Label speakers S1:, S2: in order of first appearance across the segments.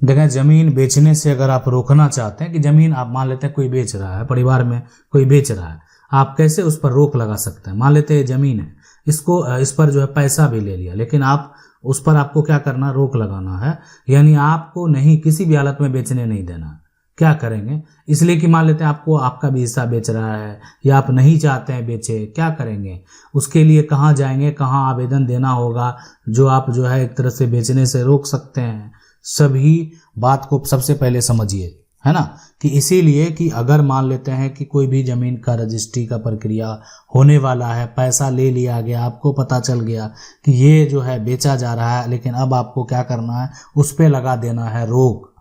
S1: देखें, जमीन बेचने से अगर आप रोकना चाहते हैं कि जमीन आप मान लेते हैं कोई बेच रहा है, परिवार में कोई बेच रहा है, आप कैसे उस पर रोक लगा सकते हैं? मान लेते हैं जमीन है, इसको इस पर जो है पैसा भी ले लिया, लेकिन आप उस पर आपको क्या करना, रोक लगाना है। यानी आपको नहीं, किसी भी हालत में बेचने नहीं देना। क्या करेंगे? इसलिए कि मान लेते हैं आपको आपका भी हिस्सा बेच रहा है या आप नहीं चाहते हैं बेचे, क्या करेंगे? उसके लिए कहाँ जाएंगे, कहाँ आवेदन देना होगा जो आप जो है एक तरह से बेचने से रोक सकते हैं? सभी बात को सबसे पहले समझिए, है ना, कि इसीलिए कि अगर मान लेते हैं कि कोई भी जमीन का रजिस्ट्री का प्रक्रिया होने वाला है, पैसा ले लिया गया, आपको पता चल गया कि ये जो है बेचा जा रहा है, लेकिन अब आपको क्या करना है, उस पे लगा देना है रोक,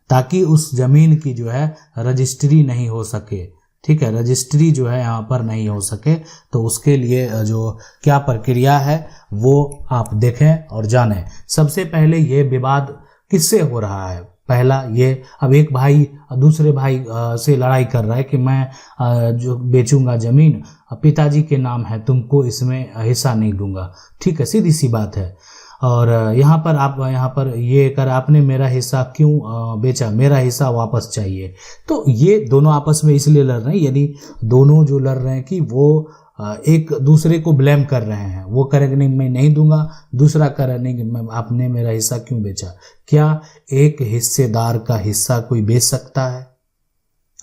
S1: ताकि उस जमीन की जो है रजिस्ट्री नहीं हो सके। ठीक है, रजिस्ट्री जो है यहाँ पर नहीं हो सके, तो उसके लिए जो क्या प्रक्रिया है वो आप देखें और जानें। सबसे पहले ये विवाद किससे हो रहा है? पहला ये, अब एक भाई दूसरे भाई से लड़ाई कर रहा है कि मैं जो बेचूंगा जमीन पिताजी के नाम है, तुमको इसमें हिस्सा नहीं दूंगा। ठीक है, सीधी सी बात है। और यहाँ पर ये कर, आपने मेरा हिस्सा क्यों बेचा, मेरा हिस्सा वापस चाहिए। तो ये दोनों आपस में इसलिए लड़ रहे हैं, यानी दोनों जो लड़ रहे हैं कि वो एक दूसरे को ब्लेम कर रहे हैं। वो करेंगे नहीं मैं नहीं दूंगा, दूसरा कर रहा नहीं कि आपने मेरा हिस्सा क्यों बेचा। क्या एक हिस्सेदार का हिस्सा कोई बेच सकता है?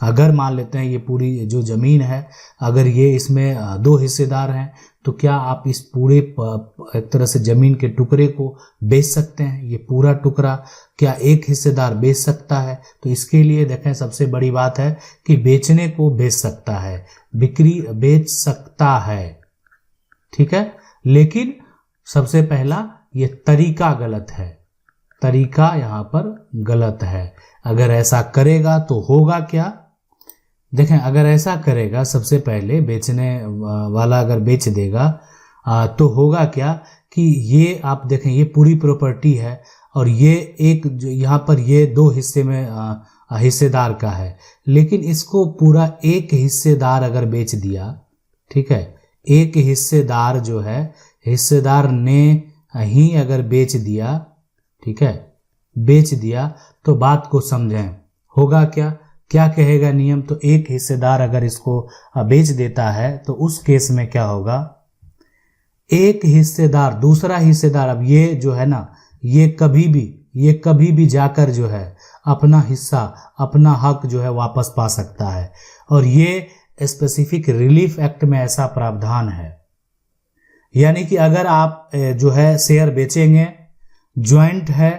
S1: अगर मान लेते हैं ये पूरी जो जमीन है, अगर ये इसमें दो हिस्सेदार हैं, तो क्या आप इस पूरे एक तरह से जमीन के टुकड़े को बेच सकते हैं? ये पूरा टुकड़ा क्या एक हिस्सेदार बेच सकता है? तो इसके लिए देखें, सबसे बड़ी बात है कि बेचने को बेच सकता है, बिक्री बेच सकता है। ठीक है, लेकिन सबसे पहला ये तरीका गलत है, तरीका यहाँ पर गलत है। अगर ऐसा करेगा तो होगा क्या? देखें, अगर ऐसा करेगा, सबसे पहले बेचने वाला अगर बेच देगा तो होगा क्या कि ये आप देखें, ये पूरी प्रॉपर्टी है और ये एक यहाँ पर ये दो हिस्से में हिस्सेदार का है, लेकिन इसको पूरा एक हिस्सेदार अगर बेच दिया, ठीक है, एक हिस्सेदार जो है, हिस्सेदार ने ही अगर बेच दिया, ठीक है, बेच दिया, तो बात को समझें, होगा क्या? क्या कहेगा नियम? तो एक हिस्सेदार अगर इसको बेच देता है तो उस केस में क्या होगा, एक हिस्सेदार दूसरा हिस्सेदार, अब ये जो है ना, ये कभी भी जाकर जो है अपना हिस्सा, अपना हक जो है वापस पा सकता है। और ये स्पेसिफिक रिलीफ एक्ट में ऐसा प्रावधान है। यानी कि अगर आप जो है शेयर बेचेंगे, ज्वाइंट है,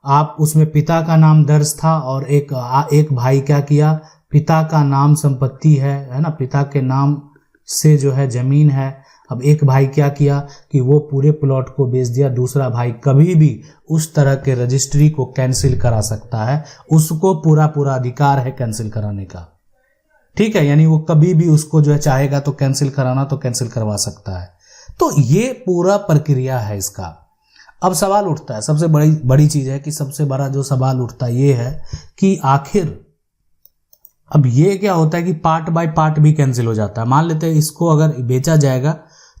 S1: आप उसमें पिता का नाम दर्ज था और एक भाई क्या किया, पिता का नाम संपत्ति है ना, पिता के नाम से जो है जमीन है। अब एक भाई क्या किया कि वो पूरे प्लॉट को बेच दिया, दूसरा भाई कभी भी उस तरह के रजिस्ट्री को कैंसिल करा सकता है, उसको पूरा अधिकार है कैंसिल कराने का। ठीक है, यानी वो कभी भी उसको जो है चाहेगा तो कैंसिल कराना तो कैंसिल करवा सकता है। तो ये पूरा प्रक्रिया है इसका। अब सवाल उठता है, सबसे बड़ी चीज है कि सबसे बड़ा जो सवाल उठता है ये है कि आखिर अब ये क्या होता है कि पार्ट बाय पार्ट भी कैंसिल हो जाता है। मान लेते हैं इसको अगर बेचा जाएगा,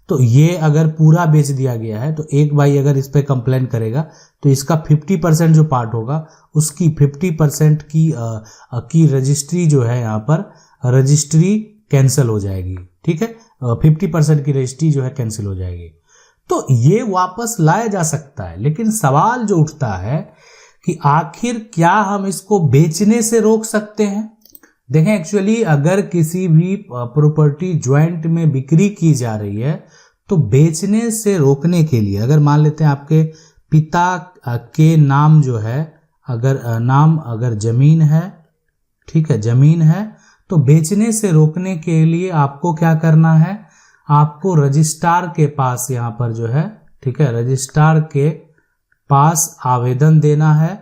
S1: तो ये अगर पूरा बेच दिया गया है, तो एक भाई अगर इस पे कंप्लेन करेगा तो इसका 50% जो पार्ट होगा उसकी 50% की रजिस्ट्री जो है, यहाँ पर रजिस्ट्री कैंसिल हो जाएगी। ठीक है, 50% की रजिस्ट्री जो है कैंसिल हो जाएगी। तो ये वापस लाया जा सकता है, लेकिन सवाल जो उठता है कि आखिर क्या हम इसको बेचने से रोक सकते हैं? देखें, एक्चुअली अगर किसी भी प्रॉपर्टी ज्वाइंट में बिक्री की जा रही है, तो बेचने से रोकने के लिए, अगर मान लेते हैं आपके पिता के नाम जो है, अगर जमीन है, ठीक है, जमीन है, तो बेचने से रोकने के लिए आपको क्या करना है, आपको रजिस्ट्रार के पास यहाँ पर जो है, ठीक है, रजिस्ट्रार के पास आवेदन देना है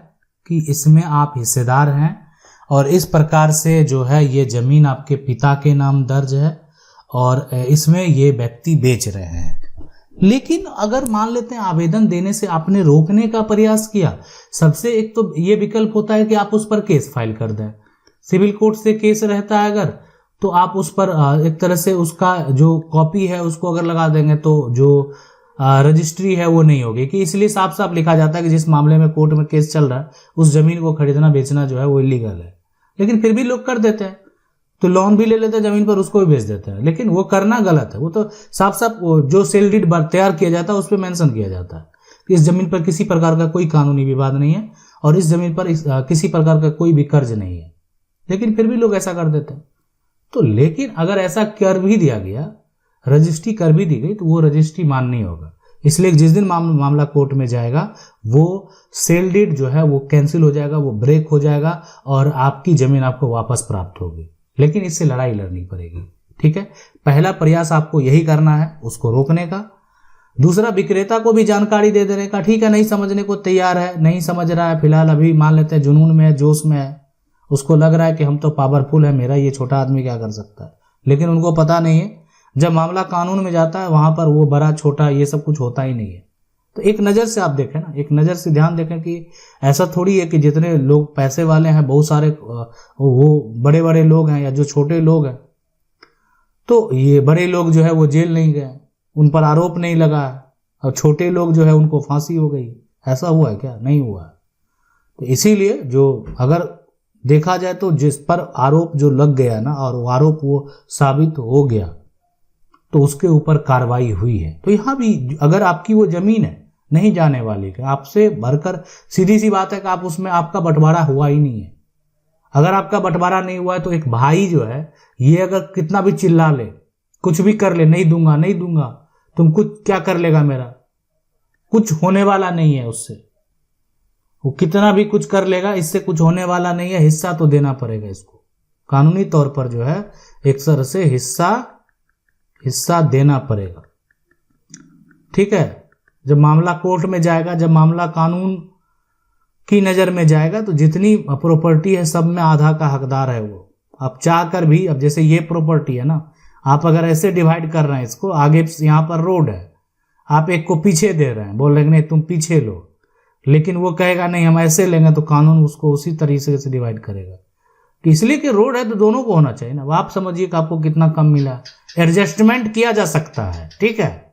S1: कि इसमें आप हिस्सेदार हैं और इस प्रकार से जो है ये जमीन आपके पिता के नाम दर्ज है और इसमें ये व्यक्ति बेच रहे हैं। लेकिन अगर मान लेते हैं आवेदन देने से आपने रोकने का प्रयास किया, सबसे एक तो ये विकल्प होता है कि आप उस पर केस फाइल कर दें। सिविल कोर्ट से केस रहता है अगर, तो आप उस पर एक तरह से उसका जो कॉपी है उसको अगर लगा देंगे, तो जो रजिस्ट्री है वो नहीं होगी, कि इसलिए साफ साफ लिखा जाता है कि जिस मामले में कोर्ट में केस चल रहा है उस जमीन को खरीदना बेचना जो है वो इलीगल है। लेकिन फिर भी लोग कर देते हैं, तो लोन भी ले लेते हैं जमीन पर, उसको भी बेच देते हैं। लेकिन वो करना गलत है। वो तो साफ साफ जो सेल डीड तैयार किया जाता है उस पर मेंशन किया जाता है कि इस जमीन पर किसी प्रकार का कोई कानूनी विवाद नहीं है और इस जमीन पर किसी प्रकार का कोई भी कर्ज नहीं है। लेकिन फिर भी लोग ऐसा कर देते हैं। तो लेकिन अगर ऐसा कर भी दिया गया, रजिस्ट्री कर भी दी गई, तो वो रजिस्ट्री मान्य होगा। इसलिए जिस दिन मामला कोर्ट में जाएगा वो सेल डीड जो है वो कैंसिल हो जाएगा, वो ब्रेक हो जाएगा और आपकी जमीन आपको वापस प्राप्त होगी। लेकिन इससे लड़ाई लड़नी पड़ेगी। ठीक है, पहला प्रयास आपको यही करना है, उसको रोकने का। दूसरा, विक्रेता को भी जानकारी दे देने का। ठीक है, नहीं समझने को तैयार है, नहीं समझ रहा है, फिलहाल अभी मान लेते हैं जुनून में है, जोश में है, उसको लग रहा है कि हम तो पावरफुल है, मेरा ये छोटा आदमी क्या कर सकता है। लेकिन उनको पता नहीं है जब मामला कानून में जाता है वहां पर वो बड़ा छोटा ये सब कुछ होता ही नहीं है। तो एक नज़र से आप देखें ना, एक नज़र से ध्यान देखें कि ऐसा थोड़ी है कि जितने लोग पैसे वाले हैं, बहुत सारे वो बड़े बड़े लोग हैं या जो छोटे लोग हैं, तो ये बड़े लोग जो है वो जेल नहीं गए, उन पर आरोप नहीं लगा है, और छोटे लोग जो है उनको फांसी हो गई। ऐसा हुआ है क्या? नहीं हुआ है। तो इसीलिए जो अगर देखा जाए तो जिस पर आरोप जो लग गया ना और वो आरोप वो साबित हो गया तो उसके ऊपर कार्रवाई हुई है। तो यहाँ भी अगर आपकी वो जमीन है नहीं जाने वाली, कि आपसे भरकर, सीधी सी बात है कि आप उसमें, आपका बंटवारा हुआ ही नहीं है। अगर आपका बंटवारा नहीं हुआ है तो एक भाई जो है ये अगर कितना भी चिल्ला ले, कुछ भी कर ले, नहीं दूंगा नहीं दूंगा, तुम कुछ क्या कर लेगा, मेरा कुछ होने वाला नहीं है उससे। वो कितना भी कुछ कर लेगा, इससे कुछ होने वाला नहीं है। हिस्सा तो देना पड़ेगा इसको, कानूनी तौर पर जो है एक तरह से हिस्सा देना पड़ेगा। ठीक है, जब मामला कोर्ट में जाएगा, जब मामला कानून की नज़र में जाएगा, तो जितनी प्रॉपर्टी है सब में आधा का हकदार है वो। आप चाह कर भी, अब जैसे ये प्रॉपर्टी है ना, आप अगर ऐसे डिवाइड कर रहे हैं इसको, आगे यहाँ पर रोड है, आप एक को पीछे दे रहे हैं, बोल रहे हैं नहीं तुम पीछे लो, लेकिन वो कहेगा नहीं हम ऐसे लेंगे, तो कानून उसको उसी तरीके से डिवाइड करेगा। कि इसलिए कि रोड है तो दोनों को होना चाहिए ना। आप समझिए कि आपको कितना कम मिला, एडजस्टमेंट किया जा सकता है। ठीक है,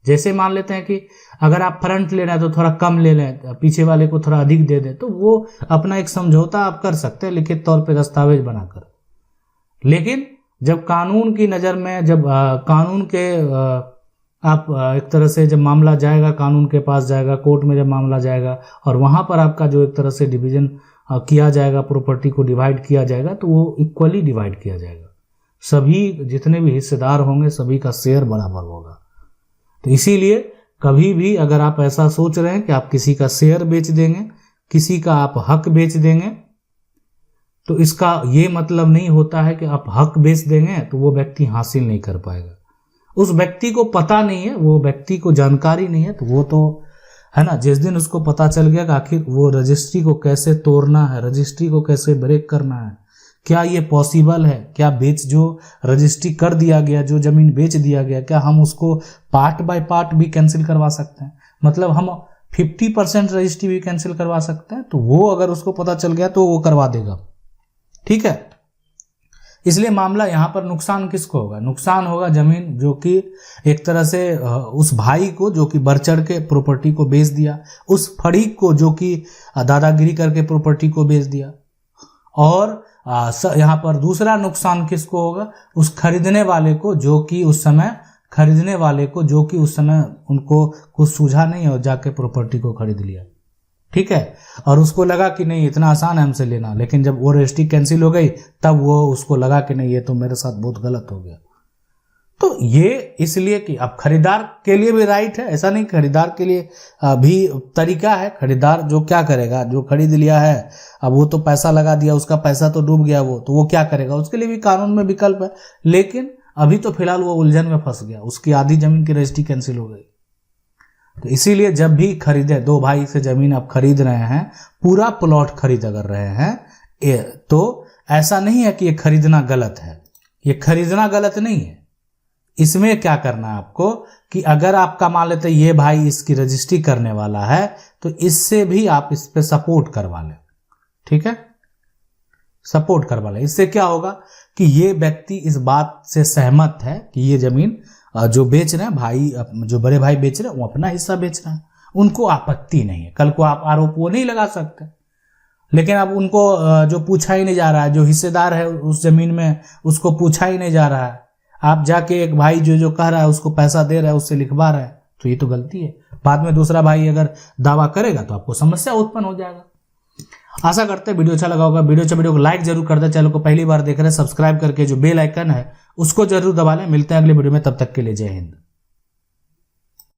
S1: जैसे मान लेते हैं कि अगर आप फ्रंट ले रहे हैं तो थोड़ा कम ले लें, पीछे वाले को थोड़ा अधिक दे दें, तो वो अपना एक समझौता आप कर सकते हैं लिखित तौर पे दस्तावेज बनाकर। लेकिन जब कानून की नज़र में, जब कानून के आप एक तरह से जब मामला जाएगा, कानून के पास जाएगा, कोर्ट में जब मामला जाएगा और वहाँ पर आपका जो एक तरह से डिवीजन किया जाएगा, प्रॉपर्टी को डिवाइड किया जाएगा, तो वो इक्वली डिवाइड किया जाएगा। सभी जितने भी हिस्सेदार होंगे सभी का शेयर बराबर होगा। तो इसीलिए कभी भी अगर आप ऐसा सोच रहे हैं कि आप किसी का शेयर बेच देंगे, किसी का आप हक बेच देंगे, तो इसका ये मतलब नहीं होता है कि आप हक बेच देंगे तो वो व्यक्ति हासिल नहीं कर पाएगा। उस व्यक्ति को पता नहीं है, वो व्यक्ति को जानकारी नहीं है, तो वो तो है ना, जिस दिन उसको पता चल गया कि आखिर वो रजिस्ट्री को कैसे तोड़ना है, रजिस्ट्री को कैसे ब्रेक करना है, क्या ये पॉसिबल है, क्या जो रजिस्ट्री कर दिया गया, जो जमीन बेच दिया गया, क्या हम उसको पार्ट बाय पार्ट भी कैंसिल करवा सकते हैं, मतलब हम 50% रजिस्ट्री भी कैंसिल करवा सकते हैं। तो वो अगर उसको पता चल गया तो वो करवा देगा। ठीक है, इसलिए मामला यहाँ पर नुकसान किसको होगा? नुकसान होगा जमीन जो कि एक तरह से उस भाई को जो कि बढ़ चढ़ के प्रॉपर्टी को बेच दिया, उस फरीक को जो कि दादागिरी करके प्रॉपर्टी को बेच दिया, और यहाँ पर दूसरा नुकसान किसको होगा? उस खरीदने वाले को जो कि उस समय उनको कुछ सूझा नहीं और जाके प्रॉपर्टी को खरीद लिया। ठीक है, और उसको लगा कि नहीं इतना आसान है हमसे लेना, लेकिन जब वो रजिस्ट्री कैंसिल हो गई तब वो उसको लगा कि नहीं ये तो मेरे साथ बहुत गलत हो गया। तो ये इसलिए कि अब खरीदार के लिए भी राइट है, ऐसा नहीं, खरीदार के लिए भी तरीका है। खरीदार जो क्या करेगा, जो खरीद लिया है, अब वो तो पैसा लगा दिया, उसका पैसा तो डूब गया, वो तो वो क्या करेगा, उसके लिए भी कानून में विकल्प है। लेकिन अभी तो फिलहाल वो उलझन में फंस गया, उसकी आधी जमीन की रजिस्ट्री कैंसिल हो गई। तो इसीलिए जब भी खरीदे, दो भाई से जमीन आप खरीद रहे हैं, पूरा प्लॉट खरीद अगर रहे हैं, तो ऐसा नहीं है कि ये खरीदना गलत है, ये खरीदना गलत नहीं है। इसमें क्या करना है आपको कि अगर आपका मान लेते ये भाई इसकी रजिस्ट्री करने वाला है तो इससे भी आप इस पे सपोर्ट करवा लें। ठीक है, सपोर्ट करवा लें। इससे क्या होगा कि ये व्यक्ति इस बात से सहमत है कि ये जमीन जो बेच रहे हैं भाई, जो बड़े भाई बेच रहे हैं वो अपना हिस्सा बेच रहे हैं, उनको आपत्ति नहीं है, कल को आप आरोप वो नहीं लगा सकते। लेकिन अब उनको जो पूछा ही नहीं जा रहा है, जो हिस्सेदार है उस जमीन में उसको पूछा ही नहीं जा रहा है। आप जाके एक भाई जो कह रहा है उसको पैसा दे रहा है, उससे लिखवा रहा है, तो ये तो गलती है। बाद में दूसरा भाई अगर दावा करेगा तो आपको समस्या उत्पन्न हो जाएगा। आशा करते हैं वीडियो अच्छा लगा होगा। वीडियो को लाइक जरूर कर दें। चैनल को पहली बार देख रहे हैं सब्सक्राइब करके जो बेल आइकन है उसको जरूर दबा लें। मिलते हैं अगले वीडियो में, तब तक के लिए जय हिंद।